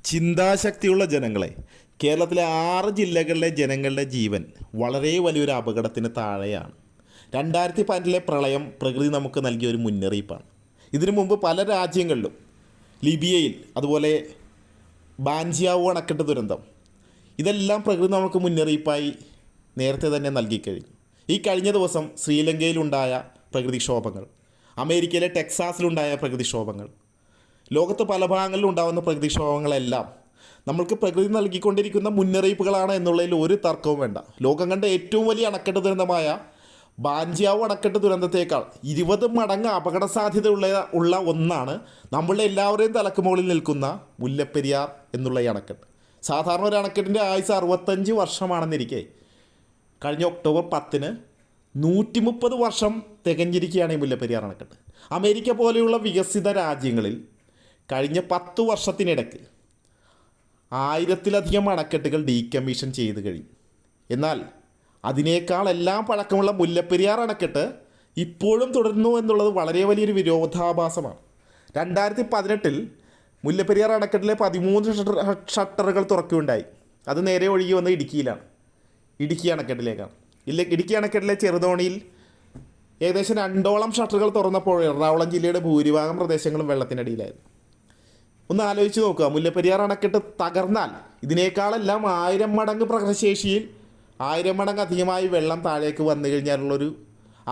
ചിന്താശക്തിയുള്ള ജനങ്ങളെ, കേരളത്തിലെ 6 ജില്ലകളിലെ ജനങ്ങളുടെ ജീവൻ വളരെ വലിയൊരു അപകടത്തിന് താഴെയാണ്. 2015 പ്രളയം പ്രകൃതി നമുക്ക് നൽകിയ ഒരു മുന്നറിയിപ്പാണ്. ഇതിനു മുമ്പ് പല രാജ്യങ്ങളിലും, ലിബിയയിൽ, അതുപോലെ ബാൻജിയാവോ അണക്കെട്ട് ദുരന്തം, ഇതെല്ലാം പ്രകൃതി നമുക്ക് മുന്നറിയിപ്പായി നേരത്തെ തന്നെ നൽകിക്കഴിഞ്ഞു. ഈ കഴിഞ്ഞ ദിവസം ശ്രീലങ്കയിലുണ്ടായ പ്രകൃതിക്ഷോഭങ്ങൾ, അമേരിക്കയിലെ ടെക്സാസിലുണ്ടായ പ്രകൃതിക്ഷോഭങ്ങൾ, ലോകത്ത് പല ഭാഗങ്ങളിലും ഉണ്ടാകുന്ന പ്രകൃതിക്ഷോഭങ്ങളെല്ലാം നമ്മൾക്ക് പ്രകൃതി നൽകിക്കൊണ്ടിരിക്കുന്ന മുന്നറിയിപ്പുകളാണ് എന്നുള്ളതിൽ ഒരു തർക്കവും വേണ്ട. ലോകം കണ്ട ഏറ്റവും വലിയ അണക്കെട്ട് ദുരന്തമായ ബാൻജിയാവോ അണക്കെട്ട് ദുരന്തത്തേക്കാൾ 20 മടങ്ങ് അപകട സാധ്യതയുള്ള ഒന്നാണ് നമ്മളുടെ എല്ലാവരുടെയും തലക്കുമുകളിൽ നിൽക്കുന്ന മുല്ലപ്പെരിയാർ എന്നുള്ള ഈ അണക്കെട്ട്. സാധാരണ ഒരു അണക്കെട്ടിൻ്റെ ആയുസ് 65 വർഷമാണെന്നിരിക്കെ കഴിഞ്ഞ ഒക്ടോബർ 10-ന് 130 വർഷം തികഞ്ഞിരിക്കുകയാണ് ഈ മുല്ലപ്പെരിയാർ അണക്കെട്ട്. അമേരിക്ക പോലെയുള്ള വികസിത രാജ്യങ്ങളിൽ കഴിഞ്ഞ 10 വർഷത്തിനിടയ്ക്ക് 1000-ലധികം അണക്കെട്ടുകൾ ഡീകമ്മീഷൻ ചെയ്ത് കഴിഞ്ഞു. എന്നാൽ അതിനേക്കാളെല്ലാം പഴക്കമുള്ള മുല്ലപ്പെരിയാർ അണക്കെട്ട് ഇപ്പോഴും തുടരുന്നു എന്നുള്ളത് വളരെ വലിയൊരു വിരോധാഭാസമാണ്. 2018-ൽ മുല്ലപ്പെരിയാർ അണക്കെട്ടിലെ 13 ഷട്ടറുകൾ തുറക്കുകയുണ്ടായി. അത് നേരെ ഒഴുകി വന്ന് ഇടുക്കിയിലാണ്, ഇടുക്കി അണക്കെട്ടിലേക്കാണ്. ഇടുക്കി അണക്കെട്ടിലെ ചെറുതോണിയിൽ ഏകദേശം 2ഓളം ഷട്ടറുകൾ തുറന്നപ്പോൾ എറണാകുളം ജില്ലയുടെ ഭൂരിഭാഗം പ്രദേശങ്ങളും വെള്ളത്തിനടിയിലായിരുന്നു. ഒന്ന് ആലോചിച്ച് നോക്കുക, മുല്ലപ്പെരിയാർ അണക്കെട്ട് തകർന്നാൽ ഇതിനേക്കാളെല്ലാം 1000 മടങ്ങ് പ്രകടശേഷിയിൽ 1000 മടങ്ങ് അധികമായി വെള്ളം താഴേക്ക് വന്നു കഴിഞ്ഞാലുള്ളൊരു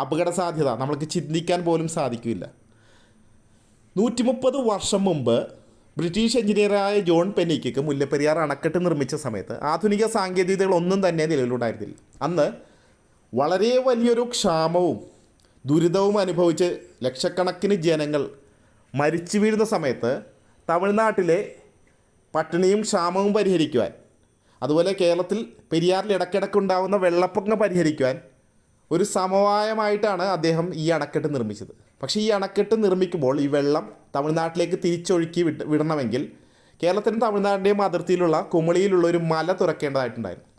അപകട സാധ്യത നമ്മൾക്ക് ചിന്തിക്കാൻ പോലും സാധിക്കില്ല. 130 വർഷം മുമ്പ് ബ്രിട്ടീഷ് എഞ്ചിനീയറായ ജോൺ പെന്നിക്ക് മുല്ലപ്പെരിയാർ അണക്കെട്ട് നിർമ്മിച്ച സമയത്ത് ആധുനിക സാങ്കേതികതകളൊന്നും തന്നെ നിലവിലുണ്ടായിരുന്നില്ല. അന്ന് വളരെ വലിയൊരു ക്ഷാമവും ദുരിതവും അനുഭവിച്ച് ലക്ഷക്കണക്കിന് ജനങ്ങൾ മരിച്ചു വീഴുന്ന സമയത്ത് തമിഴ്നാട്ടിലെ പട്ടിണിയും ക്ഷാമവും പരിഹരിക്കുവാൻ, അതുപോലെ കേരളത്തിൽ പെരിയാറിൽ ഇടയ്ക്കിടയ്ക്കുണ്ടാകുന്ന വെള്ളപ്പൊക്കം പരിഹരിക്കുവാൻ ഒരു സമവായമായിട്ടാണ് അദ്ദേഹം ഈ അണക്കെട്ട് നിർമ്മിച്ചത്. പക്ഷേ ഈ അണക്കെട്ട് നിർമ്മിക്കുമ്പോൾ ഈ വെള്ളം തമിഴ്നാട്ടിലേക്ക് തിരിച്ചൊഴുക്കി വിടണമെങ്കിൽ കേരളത്തിനും തമിഴ്നാടിൻ്റെയും അതിർത്തിയിലുള്ള കുമളിയിലുള്ള ഒരു മല തുറക്കേണ്ടതായിട്ടുണ്ടായിരുന്നു.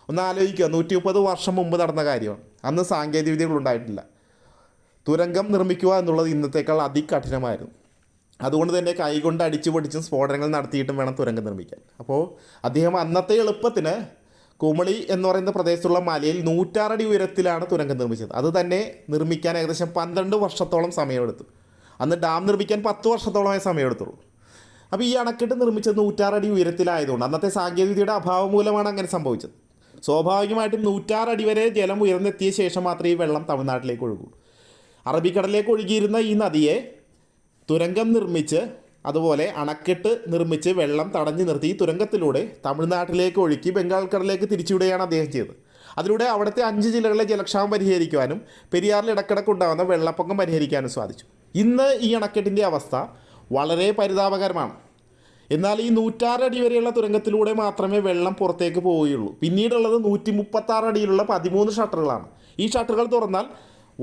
ഒന്ന് ആലോചിക്കുക, 130 വർഷം മുമ്പ് നടന്ന കാര്യമാണ്. അന്ന് സാങ്കേതികവിദ്യകൾ ഉണ്ടായിട്ടില്ല. തുരങ്കം നിർമ്മിക്കുക എന്നുള്ളത് ഇന്നത്തേക്കാൾ അതികഠിനമായിരുന്നു. അതുകൊണ്ട് തന്നെ കൈകൊണ്ട് അടിച്ചു പൊടിച്ചും സ്ഫോടനങ്ങൾ നടത്തിയിട്ടും വേണം തുരങ്കം നിർമ്മിക്കാൻ. അപ്പോൾ അദ്ദേഹം അന്നത്തെ എളുപ്പത്തിന് കുമളി എന്ന് പറയുന്ന പ്രദേശത്തുള്ള മലയിൽ 106 അടി ഉയരത്തിലാണ് തുരങ്കം നിർമ്മിച്ചത്. അത് തന്നെ നിർമ്മിക്കാൻ ഏകദേശം 12 വർഷത്തോളം സമയമെടുത്തു. അന്ന് ഡാം നിർമ്മിക്കാൻ 10 വർഷത്തോളമേ സമയമെടുത്തുള്ളൂ. അപ്പോൾ ഈ അണക്കെട്ട് നിർമ്മിച്ചത് 106 അടി ഉയരത്തിലായതുകൊണ്ട് അന്നത്തെ സാങ്കേതികതയുടെ അഭാവം മൂലമാണ് അങ്ങനെ സംഭവിച്ചത്. സ്വാഭാവികമായിട്ടും 106 അടി വരെ ജലം ഉയർന്നെത്തിയ ശേഷം മാത്രമേ ഈ വെള്ളം തമിഴ്നാട്ടിലേക്ക് ഒഴുകൂ. അറബിക്കടലിലേക്ക് ഒഴുകിയിരുന്ന ഈ നദിയെ തുരങ്കം നിർമ്മിച്ച്, അതുപോലെ അണക്കെട്ട് നിർമ്മിച്ച് വെള്ളം തടഞ്ഞു നിർത്തി ഈ തുരങ്കത്തിലൂടെ തമിഴ്നാട്ടിലേക്ക് ഒഴുക്കി ബംഗാൾ കടലിലേക്ക് തിരിച്ചുവിടുകയാണ് അദ്ദേഹം ചെയ്തത്. അതിലൂടെ അവിടുത്തെ 5 ജില്ലകളിലെ ജലക്ഷാമം പരിഹരിക്കുവാനും പെരിയാറിൽ ഇടക്കിടക്ക് ഉണ്ടാകുന്ന വെള്ളപ്പൊക്കം പരിഹരിക്കാനും സാധിച്ചു. ഇന്ന് ഈ അണക്കെട്ടിൻ്റെ അവസ്ഥ വളരെ പരിതാപകരമാണ്. എന്നാൽ ഈ 106 അടി വരെയുള്ള തുരങ്കത്തിലൂടെ മാത്രമേ വെള്ളം പുറത്തേക്ക് പോവുകയുള്ളൂ. പിന്നീടുള്ളത് 136 അടിയിലുള്ള 13 ഷട്ടറുകളാണ്. ഈ ഷട്ടറുകൾ തുറന്നാൽ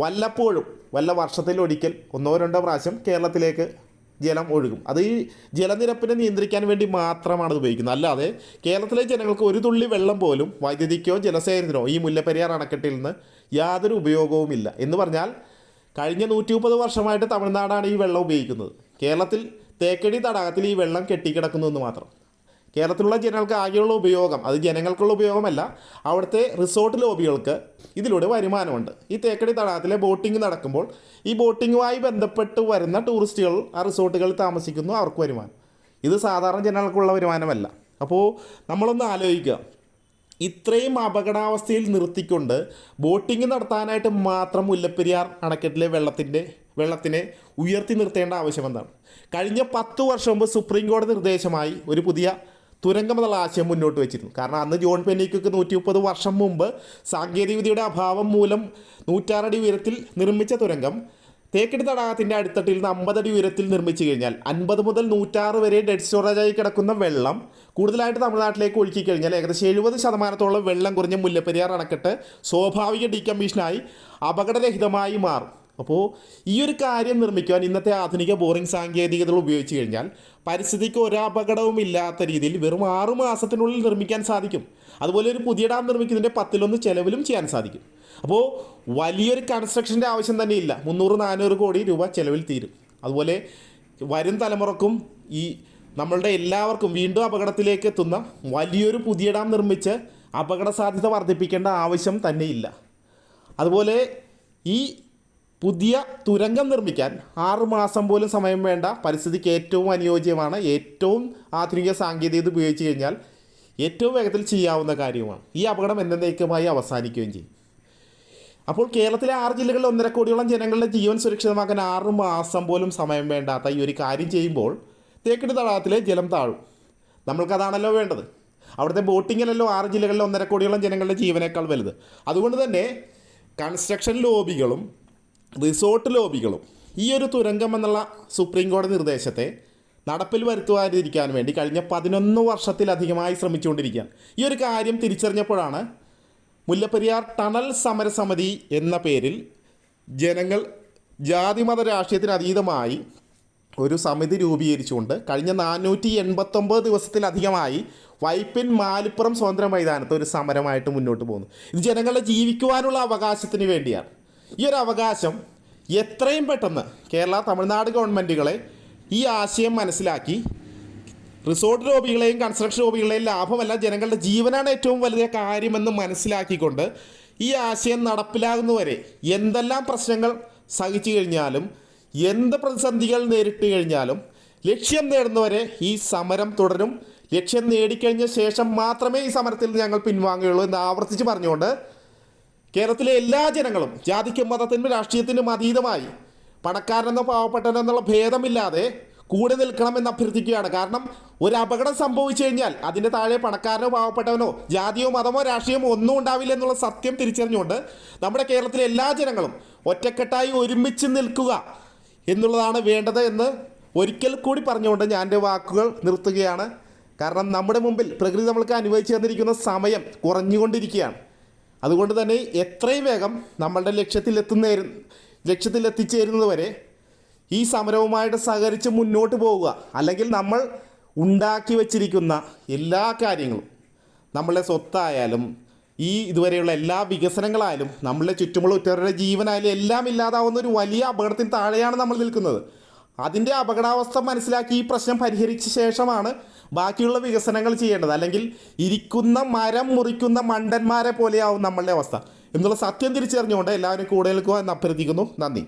വല്ലപ്പോഴും വല്ല വർഷത്തിലൊരിക്കൽ 1-2 പ്രാവശ്യം കേരളത്തിലേക്ക് ജലം ഒഴുകും. അത് ഈ ജലനിരപ്പിനെ നിയന്ത്രിക്കാൻ വേണ്ടി മാത്രമാണ് അത് ഉപയോഗിക്കുന്നത്. അല്ലാതെ കേരളത്തിലെ ജനങ്ങൾക്ക് ഒരു തുള്ളി വെള്ളം പോലും വൈദ്യുതിക്കോ ജലസേചനത്തിനോ ഈ മുല്ലപ്പെരിയാർ അണക്കെട്ടിൽ നിന്ന് യാതൊരു ഉപയോഗവുമില്ല. എന്ന് പറഞ്ഞാൽ കഴിഞ്ഞ 130 വർഷമായിട്ട് തമിഴ്നാടാണ് ഈ വെള്ളം ഉപയോഗിക്കുന്നത്. കേരളത്തിൽ തേക്കടി തടാകത്തിൽ ഈ വെള്ളം കെട്ടിക്കിടക്കുന്നു എന്ന് മാത്രം. കേരളത്തിലുള്ള ജനങ്ങൾക്ക് ആകെയുള്ള ഉപയോഗം, അത് ജനങ്ങൾക്കുള്ള ഉപയോഗമല്ല, അവിടുത്തെ റിസോർട്ട് ലോബികൾക്ക് ഇതിലൂടെ വരുമാനമുണ്ട്. ഈ തേക്കടി തടാകത്തിലെ ബോട്ടിംഗ് നടക്കുമ്പോൾ ഈ ബോട്ടിങ്ങുമായി ബന്ധപ്പെട്ട് വരുന്ന ടൂറിസ്റ്റുകൾ ആ റിസോർട്ടുകളിൽ താമസിക്കുന്നു, അവർക്ക് വരുമാനം. ഇത് സാധാരണ ജനങ്ങൾക്കുള്ള വരുമാനമല്ല. അപ്പോൾ നമ്മളൊന്ന് ആലോചിക്കുക, ഇത്രയും അപകടാവസ്ഥയിൽ നിർത്തിക്കൊണ്ട് ബോട്ടിംഗ് നടത്താനായിട്ട് മാത്രം മുല്ലപ്പെരിയാർ അണക്കെട്ടിലെ വെള്ളത്തിനെ ഉയർത്തി നിർത്തേണ്ട ആവശ്യം എന്താണ്? കഴിഞ്ഞ 10 വർഷം മുമ്പ് സുപ്രീം കോടതി നിർദ്ദേശമായി ഒരു പുതിയ തുരങ്കം എന്നുള്ള ആശയം മുന്നോട്ട് വെച്ചിരുന്നു. കാരണം അന്ന് ജോൺ പെന്നിക്ക് 130 വർഷം മുമ്പ് സാങ്കേതികവിദ്യയുടെ അഭാവം മൂലം 106 അടി ഉയരത്തിൽ നിർമ്മിച്ച തുരങ്കം തേക്കടി തടാകത്തിൻ്റെ അടിത്തട്ടിൽ നിന്ന് 50 അടി ഉയരത്തിൽ നിർമ്മിച്ചു കഴിഞ്ഞാൽ 50 മുതൽ 106 വരെ ഡെഡ് സ്റ്റോറേജായി കിടക്കുന്ന വെള്ളം കൂടുതലായിട്ട് തമിഴ്നാട്ടിലേക്ക് ഒഴുക്കി കഴിഞ്ഞാൽ ഏകദേശം 70% വെള്ളം കുറഞ്ഞ മുല്ലപ്പെരിയാർ അണക്കെട്ട് സ്വാഭാവിക ഡീകമ്മീഷനായി അപകടരഹിതമായി മാറും. അപ്പോൾ ഈ ഒരു കാര്യം നിർമ്മിക്കുവാൻ ഇന്നത്തെ ആധുനിക ബോറിംഗ് സാങ്കേതികതകൾ ഉപയോഗിച്ച് കഴിഞ്ഞാൽ പരിസ്ഥിതിക്ക് ഒരപകടവും ഇല്ലാത്ത രീതിയിൽ വെറും 6 മാസത്തിനുള്ളിൽ നിർമ്മിക്കാൻ സാധിക്കും. അതുപോലെ ഒരു പുതിയ ഡാം നിർമ്മിക്കുന്നതിൻ്റെ 10-1 ചെലവിലും ചെയ്യാൻ സാധിക്കും. അപ്പോൾ വലിയൊരു കൺസ്ട്രക്ഷൻ്റെ ആവശ്യം തന്നെയില്ല. 300-400 കോടി രൂപ ചെലവിൽ തീരും. അതുപോലെ വരും തലമുറക്കും ഈ നമ്മളുടെ എല്ലാവർക്കും വീണ്ടും അപകടത്തിലേക്ക് എത്തുന്ന വലിയൊരു പുതിയ ഡാം നിർമ്മിച്ച് അപകട സാധ്യത വർദ്ധിപ്പിക്കേണ്ട ആവശ്യം തന്നെയില്ല. അതുപോലെ ഈ പുതിയ തുരങ്കം നിർമ്മിക്കാൻ 6 മാസം പോലും സമയം വേണ്ട, പരിസ്ഥിതിക്ക് ഏറ്റവും അനുയോജ്യമാണ്, ഏറ്റവും ആധുനിക സാങ്കേതികത ഉപയോഗിച്ച് കഴിഞ്ഞാൽ ഏറ്റവും വേഗത്തിൽ ചെയ്യാവുന്ന കാര്യമാണ്. ഈ അപകടം എന്നേക്കുമായി അവസാനിക്കുകയും ചെയ്യും. അപ്പോൾ കേരളത്തിലെ 6 ജില്ലകളിൽ 1.5 കോടിയോളം ജനങ്ങളുടെ ജീവൻ സുരക്ഷിതമാക്കാൻ 6 മാസം പോലും സമയം വേണ്ടാത്ത ഈ ഒരു കാര്യം ചെയ്യുമ്പോൾ തേക്കടി തടാകത്തിലെ ജലം താഴും. നമ്മൾക്കതാണല്ലോ വേണ്ടത്. അവിടുത്തെ ബോട്ടിങ്ങിലല്ലോ 6 ജില്ലകളിൽ 1.5 കോടിയോളം ജനങ്ങളുടെ ജീവനേക്കാൾ വലുത്. അതുകൊണ്ട് തന്നെ കൺസ്ട്രക്ഷൻ ലോബികളും റിസോർട്ട് ലോബികളും ഈ ഒരു തുരങ്കം എന്നുള്ള സുപ്രീം കോടതി നിർദ്ദേശത്തെ നടപ്പിൽ വരുത്തുവാതിരിക്കാൻ വേണ്ടി കഴിഞ്ഞ 11 വർഷത്തിലധികമായി ശ്രമിച്ചുകൊണ്ടിരിക്കുകയാണ്. ഈ ഒരു കാര്യം തിരിച്ചറിഞ്ഞപ്പോഴാണ് മുല്ലപ്പെരിയാർ ടണൽ സമരസമിതി എന്ന പേരിൽ ജനങ്ങൾ ജാതിമത രാഷ്ട്രീയത്തിന് അതീതമായി ഒരു സമിതി രൂപീകരിച്ചുകൊണ്ട് കഴിഞ്ഞ 489 ദിവസത്തിലധികമായി വൈപ്പിൻ മാലിപ്പുറം സ്വതന്ത്ര മൈതാനത്ത് ഒരു സമരമായിട്ട് മുന്നോട്ട് പോകുന്നു. ഇത് ജനങ്ങളുടെ ജീവിക്കുവാനുള്ള അവകാശത്തിന് വേണ്ടിയാണ്. ഈ ഒരു അവകാശം എത്രയും പെട്ടെന്ന് കേരള തമിഴ്നാട് ഗവൺമെൻറ്റുകളെ ഈ ആശയം മനസ്സിലാക്കി റിസോർട്ട് ലോബികളെയും കൺസ്ട്രക്ഷൻ ലോബികളെയും ലാഭമല്ല, ജനങ്ങളുടെ ജീവനാണ് ഏറ്റവും വലിയ കാര്യമെന്ന് മനസ്സിലാക്കിക്കൊണ്ട് ഈ ആശയം നടപ്പിലാകുന്നവരെ എന്തെല്ലാം പ്രശ്നങ്ങൾ സഹിച്ചു കഴിഞ്ഞാലും എന്ത് പ്രതിസന്ധികൾ നേരിട്ട് കഴിഞ്ഞാലും ലക്ഷ്യം നേടുന്നവരെ ഈ സമരം തുടരും. ലക്ഷ്യം നേടിക്കഴിഞ്ഞ ശേഷം മാത്രമേ ഈ സമരത്തിൽ ഞങ്ങൾ പിൻവാങ്ങുകയുള്ളൂ എന്ന് ആവർത്തിച്ച് പറഞ്ഞുകൊണ്ട് കേരളത്തിലെ എല്ലാ ജനങ്ങളും ജാതിക്കും മതത്തിനും രാഷ്ട്രീയത്തിനും അതീതമായി പണക്കാരനെന്നോ പാവപ്പെട്ടവനെന്നുള്ള ഭേദമില്ലാതെ കൂടെ നിൽക്കണമെന്ന് അഭ്യർത്ഥിക്കുകയാണ്. കാരണം ഒരു അപകടം സംഭവിച്ചു കഴിഞ്ഞാൽ അതിൻ്റെ താഴെ പണക്കാരനോ പാവപ്പെട്ടവനോ ജാതിയോ മതമോ രാഷ്ട്രീയമോ ഒന്നും ഉണ്ടാവില്ല എന്നുള്ള സത്യം തിരിച്ചറിഞ്ഞുകൊണ്ട് നമ്മുടെ കേരളത്തിലെ എല്ലാ ജനങ്ങളും ഒറ്റക്കെട്ടായി ഒരുമിച്ച് നിൽക്കുക എന്നുള്ളതാണ് വേണ്ടത് എന്ന് ഒരിക്കൽ കൂടി പറഞ്ഞുകൊണ്ട് ഞാൻ എൻ്റെ വാക്കുകൾ നിർത്തുകയാണ്. കാരണം നമ്മുടെ മുമ്പിൽ പ്രകൃതി നമ്മൾക്ക് അനുവദിച്ചു തന്നിരിക്കുന്ന സമയം കുറഞ്ഞുകൊണ്ടിരിക്കുകയാണ്. അതുകൊണ്ട് തന്നെ എത്രയും വേഗം നമ്മളുടെ ലക്ഷ്യത്തിലെത്തിച്ചേരുന്നത് വരെ ഈ സമരവുമായിട്ട് സഹകരിച്ച് മുന്നോട്ട് പോവുക. അല്ലെങ്കിൽ നമ്മൾ ഉണ്ടാക്കി വച്ചിരിക്കുന്ന എല്ലാ കാര്യങ്ങളും, നമ്മളുടെ സ്വത്തായാലും ഇതുവരെയുള്ള എല്ലാ വികസനങ്ങളായാലും നമ്മളുടെ ചുറ്റുമുള്ള ഉറ്റവരുടെ ജീവനായാലും എല്ലാം ഇല്ലാതാവുന്ന ഒരു വലിയ അപകടത്തിന് താഴെയാണ് നമ്മൾ നിൽക്കുന്നത്. അതിൻ്റെ അപകടാവസ്ഥ മനസ്സിലാക്കി ഈ പ്രശ്നം പരിഹരിച്ച ശേഷമാണ് ബാക്കിയുള്ള വികസനങ്ങൾ ചെയ്യേണ്ടത്. അല്ലെങ്കിൽ ഇരിക്കുന്ന മരം മുറിക്കുന്ന മണ്ടന്മാരെ പോലെയാവും നമ്മളുടെ അവസ്ഥ എന്നുള്ള സത്യം തിരിച്ചറിഞ്ഞുകൊണ്ട് എല്ലാവരും കൂടെ നിൽക്കുക എന്ന് അഭ്യർത്ഥിക്കുന്നു. നന്ദി.